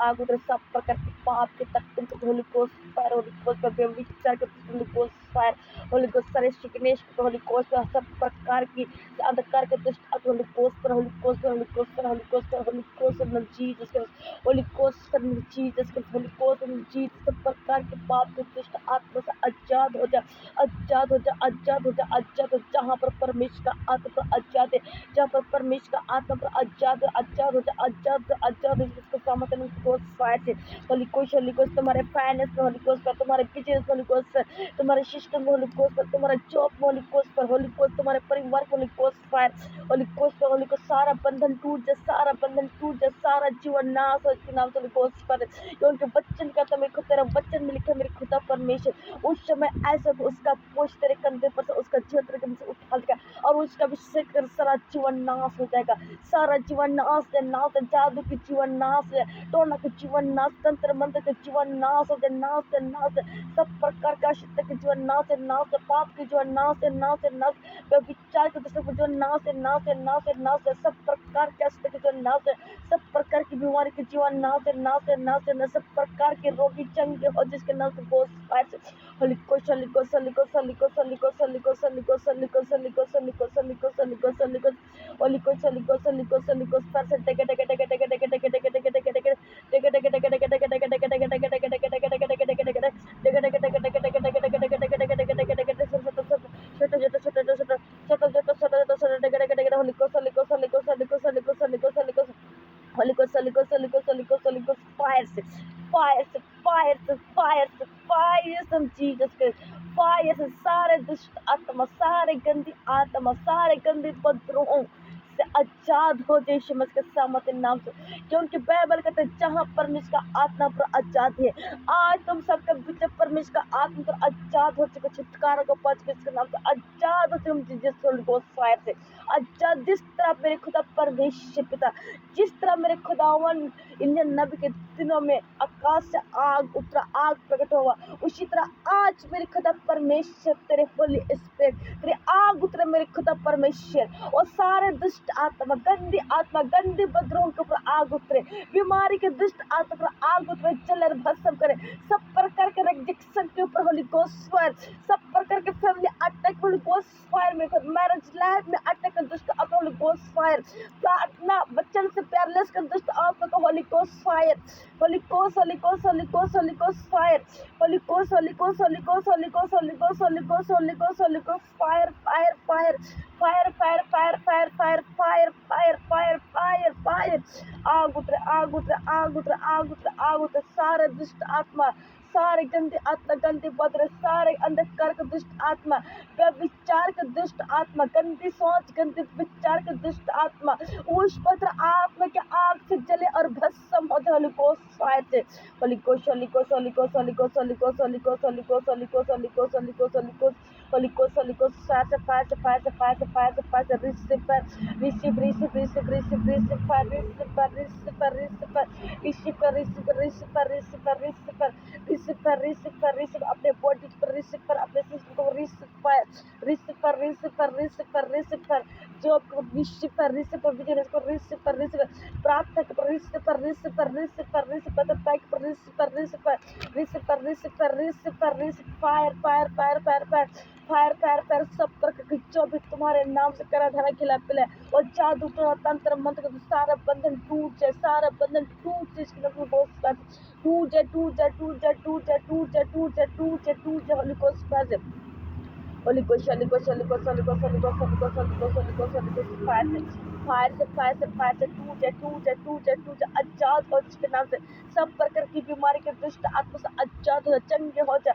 आग उधर सब प्रकार के पाप के तत्व को holy ghost fire, holy ghost पर व्यभिचार के holy ghost fire, holy ghost सारे सिकनेश होली कोस्ट पर सब प्रकार की अंधकार के दुष्ट होली कोस्ट पर, होली कोस्ट पर, होली कोस्ट पर, होली कोस्ट पर, होली कोस्ट पर जीसस क्राइस्ट, होली कोस्ट पर जीसस क्राइस्ट, होली कोस्ट पर जीसस, सब प्रकार के पाप के दुष्ट आत्मा से आजाद हो जा, आजाद हो जा, आजाद हो जा, आजाद हो। जहाँ पर परमेश्वर का आत्मा पर आजाद है, जहाँ पर परमेश्वर का आत्मा पर आजाद है, आजाद हो जा, आजाद, आजाद हो जिसको सामर्थ्य कोस्ट फायर से होली कोस्ट तुम्हारे फाइनेंस में होली कोस्ट पर, तुम्हारे बिजनेस होली कोस्ट पर, तुम्हारे सिस्टम में होली कोस्ट पर, तुम्हारे जॉब में होली कोस्ट पर, होली कोस्ट तुम्हारे परिवार को holy ghost fire, holy ghost पर, होली कोस्ट सारा बंधन टूट जा, सारा बंधन टूट जा, सारा जीवन नाश हो इसके नाम से होली कोस्ट पर। क्योंकि बच्चन का तो मेरे खुद तेरा बच्चन में लिखा मेरे खुदा परमेश्वर उस समय ऐसा उसका पोष तेरे कंधे पर से उसका जीवन तेरे कंधे से उठा लेगा और उसका अभिषेक कर सारा जीवन नाश हो जाएगा, सारा जीवन नाश है, नाश है, जादू की जीवन नाश है, टोना के जीवन नाश, तंत्र मंत्र के जीवन नाश हो जाए, नाश है, नाश है, सब प्रकार का अशुद्ध के जीवन नाश है, नाश है, पाप के जीवन नाश है, नाश है, नाश विचार के दूसरे के जीवन नाश है, नाश है, नाश है, नाश है, सब प्रकार के अशुद्ध के जीवन नाश है, सब प्रकार की बीमारी के जीवन नाश है, नाश है, नाश है, सब प्रकार के रोगी चंगे हो जिसके नाम से बहुत फायर से holy ghost, holy ghost, holy ghost, holy ghost, holy ghost, holy ghost, holy ghost, holy ghost, holy ghost, holy ghost, holy ghost, holy ghost, holy ghost, holy ghost, holy ghost, holy ghost, holy ghost, fire से टेके टेके टेके टेके टेके टेके टेके टेके टेके टेके सारे दुष्ट आत्मा, सारे गंदी आत्मा, सारे गंदी बदरूहों से आजाद हो जाए यीशु मसीह के सामर्थ्य नाम से। क्योंकि बाइबल कहते हैं जहाँ परमेश्वर का आत्मा पर आजाद है, आज तुम सबके बीच परमेश्वर का आत्मा पर आजाद हो चुके, छुटकारा को पा चुके, इसके नाम से आजाद हो चुके जिस होली कोस्ट फायर से आजाद। जिस तरह मेरे खुदा परमेश्वर पिता, जिस तरह मेरे खुदावन इंजन नबी के दिनों में आकाश से आग उतरा, आग प्रकट हुआ, उसी तरह आज मेरे खुदा परमेश्वर तेरे होली स्पिरिट तेरे आग उतरे मेरे खुदा परमेश्वर, और सारे दुष्ट आत्मा, गंदी बदरों के ऊपर आग उतरे, बीमारी के दुष्ट आत्मा पर आग उतरे, जल और भस्म करे, सब प्रकार के रिजेक्शन के ऊपर होली गोस्ट फायर, सब प्रकार के family attack Holi ghost fire, मेरे खुद मैरिज लाइफ में अटैक का दुष्ट आत्मा होली गोस्ट फायर, प्रार्थना बच्चन से प्यारलेस का दुष्ट आत्मा को holy ghost fire, holy ghost, holy ghost, holy ghost, holy ghost fire, holy ghost, holy ghost, holy ghost, holy ghost, holy ghost, holy ghost, holy ghost, holy ghost fire, fire, fire, fire, fire, fire, fire, fire, fire, fire, fire, fire, fire, आग उतरे, आग उतरे, आग उतरे, आग उतरे, आग उतरे, सारे दुष्ट आत्मा, सारे गंदे आत्मा, गंदे बदरे, सारे अंधकार के दुष्ट आत्मा, विचार के दुष्ट आत्मा, गंदी सोच, गंदे विचार के दुष्ट आत्मा, उस पत्र आत्मा के आग से जले और भस्म हो जाए होली कोस्ट फायर से। Holy ghost, holy ghost, holy ghost, holy ghost, holy ghost, holy ghost, holy ghost, holy ghost, holy ghost, holy ghost, holy ghost, holy ghost, holy ghost, fire से फायर से fire से fire से fire से fire से receive fire, receive receive receive receive receive fire, receive fire, receive fire, receive fire, receive fire, receive fire, receive fire, receive fire, receive fire, receive fire, receive fire, receive अपने body पर receive fire, अपने system को receive fire, receive fire, receive fire, receive fire, receive fire, job को receive fire, receive fire, business को receive fire, receive प्रार्थना को receive fire, receive fire, receive fire, receive fire, bike पर receive fire, receive fire, receive fire, receive fire, receive fire, receive fire, fire, fire, fire, fire, fire, fire, fire, सब प्रकार की जो भी तुम्हारे नाम से करा धरा खिला पिला और जादू टोना तंत्र मंत्र का सारा बंधन टूट जाए, सारा बंधन टूट जाए, इसके नाम बहुत टूट जाए, टूट जाए, टूट जाए, टूट जाए, टूट जाए, टूट जाए, टूट जाए, टूट जाए, holy ghost fire, holy ghost, holy ghost, holy ghost, holy ghost, holy ghost, holy ghost, holy ghost, holy ghost, holy ghost, fire से फायर से फायर से फायर से टूट जाए, टूट जाए, टूट जाए, टूट जाए, आजाद हो जिसके नाम से सब प्रकार की बीमारी के दुष्ट आत्मा से आजाद हो जाए, चंगे हो जाए,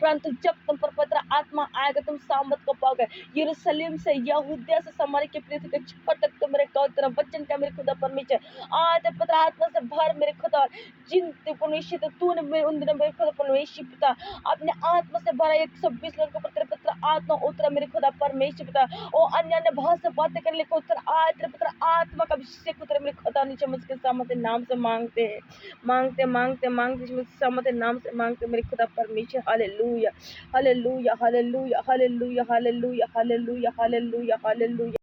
परंतु जब तुम पर पवित्र आत्मा आएगा तुम सामर्थ को पाओगे। यरूशलेम से, यहूदिया से, सामरिया की पृथ्वी के छोर तक तुम मेरे तेरा वचन का मेरे खुदा परमेश्वर आज पवित्र आत्मा से भर मेरे खुदा। जिन परमेश्वर तूने मेरे उन दिनों मेरे खुदा परमेश्वर पिता अपने आत्मा से भरा 120 लोगों पर तेरे पवित्र आत्मा उतरा मेरे खुदा परमेश्वर पिता। ओ अन्य भाषा बातें करने को उतर आज तेरे पवित्र आत्मा का अभिषेक उतरे मेरे खुदा नीचे मुझके सामने नाम से मांगते हैं, मांगते मांगते मांगते सामने नाम से मांगते मेरे खुदा परमेश्वर। Hallelujah hallelujah hallelujah hallelujah hallelujah hallelujah hallelujah hallelujah.